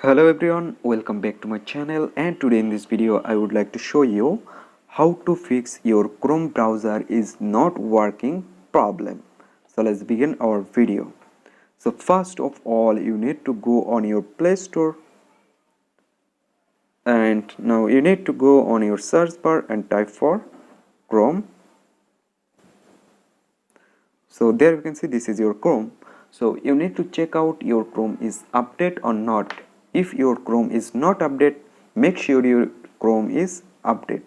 Hello everyone, welcome back to my channel, and today in this video I would like to show you how to fix your Chrome browser is not working problem. So let's begin our video. So first of all, you need to go on your Play Store, and now you need to go on your search bar and type for Chrome. So there you can see this is your Chrome. So you need to check out your Chrome is update or not. If your Chrome is not update, make sure your Chrome is update.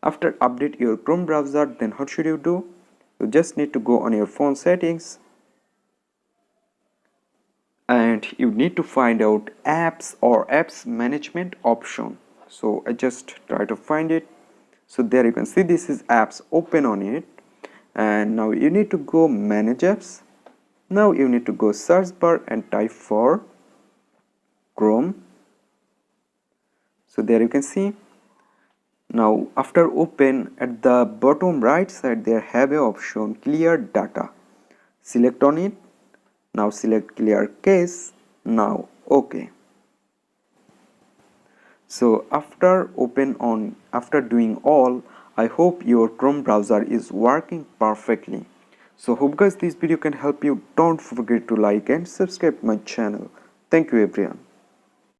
After update your Chrome browser, then what should you do? You just need to go on your phone settings and you need to find out apps or apps management option. So I just try to find it. So there you can see this is apps, open on it, and now you need to go manage apps. Now you need to go search bar and type for Chrome. So there you can see. Now after open, at the bottom right side there have a option clear data. Select on it. Now select clear cache. Now OK. So after doing all, I hope your Chrome browser is working perfectly. So hope guys this video can help you. Don't forget to like and subscribe my channel. Thank you everyone.